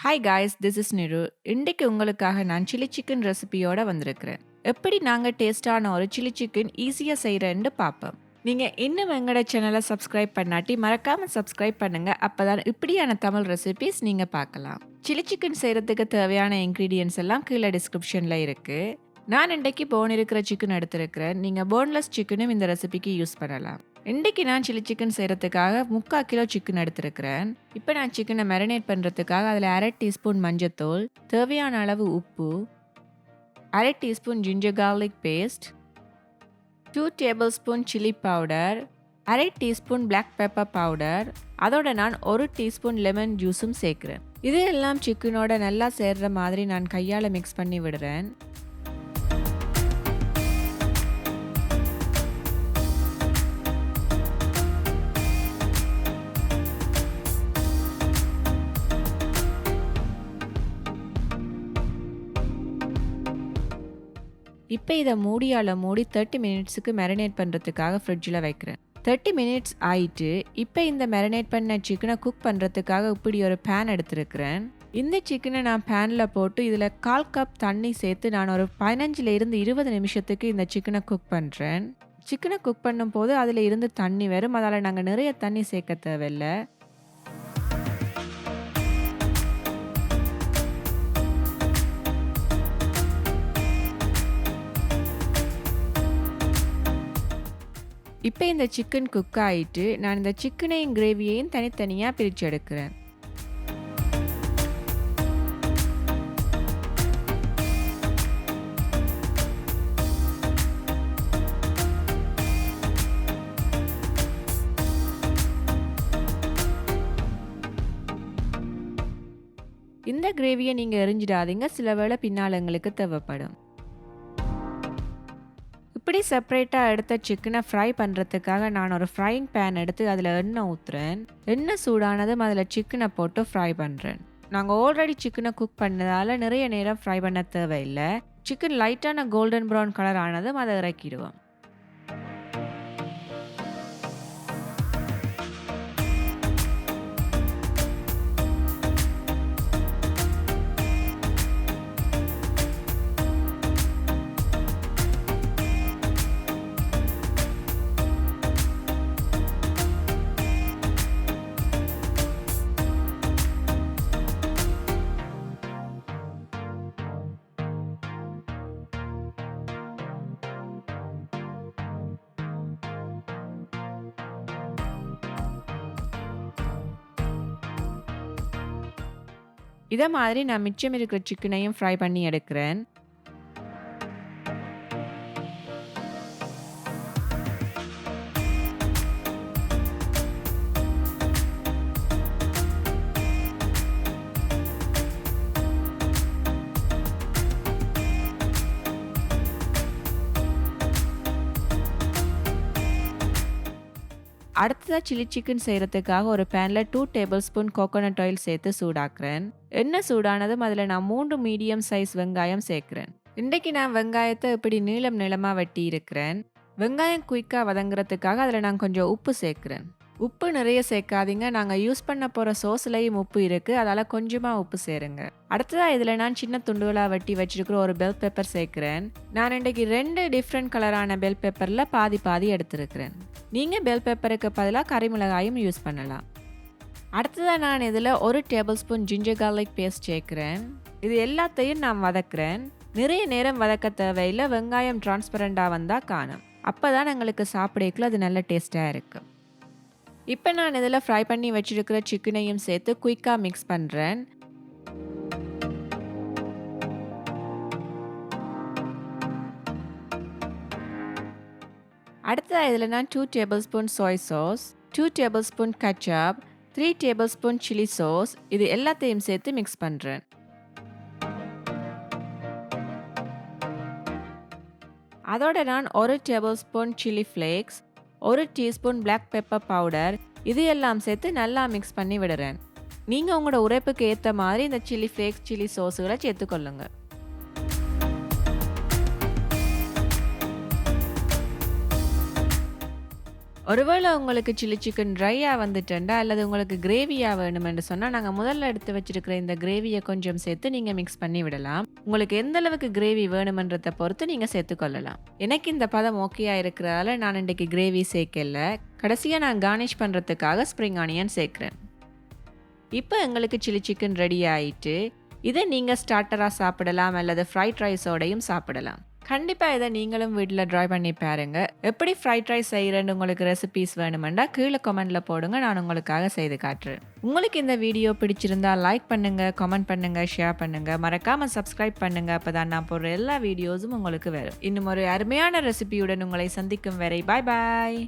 Hi guys, this is Niru. இன்றைக்கு உங்களுக்காக நான் சில்லி சிக்கன் ரெசிபியோட வந்திருக்கிறேன். எப்படி நாங்கள் டேஸ்டான ஒரு சில்லி சிக்கன் ஈஸியாக செய்கிறேன்னு பார்ப்போம். நீங்கள் இன்னும் எங்களோட சேனலை சப்ஸ்கிரைப் பண்ணாட்டி மறக்காமல் சப்ஸ்கிரைப் பண்ணுங்க. அப்போ தான் இப்படியான தமிழ் ரெசிபிஸ் நீங்கள் பார்க்கலாம். சில்லி சிக்கன் செய்கிறதுக்கு தேவையான இன்க்ரீடியன்ஸ் எல்லாம் கீழே டிஸ்கிரிப்ஷனில் இருக்குது. நான் இன்றைக்கு போன் இருக்கிற சிக்கன் எடுத்திருக்கிறேன். நீங்கள் போன்லெஸ் சிக்கனும் இந்த ரெசிபிக்கு யூஸ் பண்ணலாம். இன்றைக்கி நான் சில்லி சிக்கன் செய்கிறதுக்காக 3/4 கிலோ சிக்கன் எடுத்திருக்கிறேன். இப்போ நான் சிக்கனை மேரினேட் பண்ணுறதுக்காக அதில் 1/2 டீஸ்பூன் மஞ்சத்தூள், தேவையான அளவு உப்பு, 1/2 teaspoon ginger garlic paste, 2 table spoon chilli powder, 1/2 teaspoon black pepper powder, அதோட நான் 1 டீஸ்பூன் லெமன் ஜூஸும் சேர்க்குறேன். இது எல்லாம் சிக்கனோட நல்லா சேர்ற மாதிரி நான் கையால் மிக்ஸ் பண்ணி விடுறேன். இப்போ இதை மூடியால் மூடி 30 மினிட்ஸுக்கு மேரினேட் பண்ணுறதுக்காக ஃப்ரிட்ஜில் வைக்கிறேன். 30 மினிட்ஸ் ஆயிட்டு இப்போ இந்த மேரினேட் பண்ண சிக்கனை குக் பண்ணுறதுக்காக இப்படி ஒரு பேன் எடுத்துருக்கிறேன். இந்த சிக்கனை நான் பேனில் போட்டு இதில் 1/4 கப் தண்ணி சேர்த்து நான் ஒரு 15 to 20 நிமிஷத்துக்கு இந்த சிக்கனை குக் பண்ணுறேன். சிக்கனை குக் பண்ணும்போது அதில் இருந்து தண்ணி வரும், அதால் நாங்கள் நிறைய தண்ணி சேர்க்க தேவையில்லை. இப்போ இந்த சிக்கன் குக் ஆகிட்டு நான் இந்த சிக்கனையும் கிரேவியையும் தனித்தனியாக பிரித்து எடுக்கிறேன். இந்த கிரேவியை நீங்கள் எரிஞ்சிடாதீங்க, சில வேளை பின்னால் எங்களுக்கு தேவைப்படும். இப்படி செப்பரேட்டாக எடுத்த சிக்கனை ஃப்ரை பண்ணுறதுக்காக நான் ஒரு ஃப்ரைங் பேன் எடுத்து அதில் எண்ணெய் ஊற்றுறேன். எண்ணெய் சூடானதும் அதில் சிக்கனை போட்டு ஃப்ரை பண்ணுறேன். நாங்கள் ஆல்ரெடி சிக்கனை குக் பண்ணதால் நிறைய நேரம் ஃப்ரை பண்ண தேவையில்லை. சிக்கன் லைட்டான கோல்டன் ப்ரௌன் கலர் ஆனதும் அதை இறக்கிடுவோம். இதை மாதிரி நான் மிச்சம் இருக்கிற சிக்கனையும் ஃப்ரை பண்ணி எடுக்கிறேன். அடுத்ததாக சில்லி சிக்கன் செய்கிறதுக்காக ஒரு பேனில் 2 டேபிள் ஸ்பூன் கோகோனட் ஆயில் சேர்த்து சூடாக்குறேன். எண்ணெய் சூடானதும் அதில் நான் 3 மீடியம் சைஸ் வெங்காயம் சேர்க்குறேன். இன்றைக்கு நான் வெங்காயத்தை இப்படி நீளமாக வெட்டி இருக்கிறேன். வெங்காயம் குயிக்காக வதங்குறதுக்காக அதில் நான் கொஞ்சம் உப்பு சேர்க்குறேன். உப்பு நிறைய சேர்க்காதீங்க, நாங்கள் யூஸ் பண்ண போகிற சோஸ்லையும் உப்பு இருக்குது, அதால் கொஞ்சமாக உப்பு சேருங்க. அடுத்ததாக இதில் நான் சின்ன துண்டுகளாக வெட்டி வச்சிருக்கிற ஒரு பெல் பெப்பர் சேர்க்குறேன். நான் இன்றைக்கு 2 டிஃப்ரெண்ட் கலரான பெல் பெப்பரில் பாதி எடுத்துருக்கிறேன். நீங்கள் பெல் பெப்பருக்கு பதிலாக கறிமிளகாயும் யூஸ் பண்ணலாம். அடுத்ததாக நான் இதில் 1 table spoon ginger garlic paste சேர்க்குறேன். இது எல்லாத்தையும் நான் வதக்குறேன். நிறைய நேரம் வதக்க தேவையில்லை, வெங்காயம் டிரான்ஸ்பரண்டாக வந்தால் காணும், அப்போ தான் எங்களுக்கு சாப்பிடக்குள்ள அது நல்ல டேஸ்ட்டாக இருக்குது. இப்போ நான் இதில் ஃப்ரை பண்ணி வச்சிருக்கிற சிக்கனையும் சேர்த்து குயிக்காக மிக்ஸ் பண்ணுறேன். அடுத்ததாக இதில் நான் 2 table spoon soy sauce, 2 table spoon ketchup, 3 table spoon chilli sauce, இது எல்லாத்தையும் சேர்த்து மிக்ஸ் பண்ணுறேன். அதோட நான் 1 table spoon chilli flakes, 1 teaspoon black pepper powder, இது எல்லாம் சேர்த்து நல்லா மிக்ஸ் பண்ணி விடுறேன். நீங்கள் உங்களோட உரைப்புக்கு ஏற்ற மாதிரி இந்த சில்லி ஃப்ளேக்ஸ், சில்லி சாஸுகளை சேர்த்துக்கொள்ளுங்க. ஒருவேளை உங்களுக்கு சில்லி சிக்கன் ட்ரையா வந்துட்டேன்டா அல்லது உங்களுக்கு கிரேவியா வேணுமென்று சொன்னா, நாங்க முதல்ல எடுத்து வச்சிருக்கிற இந்த கிரேவிய கொஞ்சம் சேர்த்து நீங்க மிக்ஸ் பண்ணி விடலாம். உங்களுக்கு எந்த அளவுக்கு கிரேவி வேணுமென்றத பொறுத்து நீங்க சேர்த்துக்கொள்ளலாம். எனக்கு இந்த பதம் ஓகேயா இருக்கிறதால நான் இன்றைக்கு கிரேவி சேர்க்கல. கடைசியா நான் கார்னிஷ் பண்றதுக்காக ஸ்ப்ரிங் ஆனியன் சேர்க்கிறேன். இப்போ எங்களுக்கு சில்லி சிக்கன் ரெடி ஆயிட்டு, இதை நீங்க ஸ்டார்ட்டரா சாப்பிடலாம் அல்லது ஃப்ரைட் ரைஸோடையும் சாப்பிடலாம். கண்டிப்பா இதை நீங்களும் வீட்டில் ட்ரை பண்ணி பாருங்க. எப்படி ஃப்ரைட் ரைஸ் செய்கிறேன்னு உங்களுக்கு ரெசிபீஸ் வேணுமெண்டா கீழே கமெண்ட்ல போடுங்க, நான் உங்களுக்காக செய்து காட்டுறேன். உங்களுக்கு இந்த வீடியோ பிடிச்சிருந்தா லைக் பண்ணுங்க, கமெண்ட் பண்ணுங்க, ஷேர் பண்ணுங்க, மறக்காம சப்ஸ்கிரைப் பண்ணுங்க. அப்பதான் நான் போடுற எல்லா வீடியோஸும் உங்களுக்கு வரும். இன்னும் ஒரு அருமையான ரெசிபியுடன் உங்களை சந்திக்கும் வரை பாய் பாய்.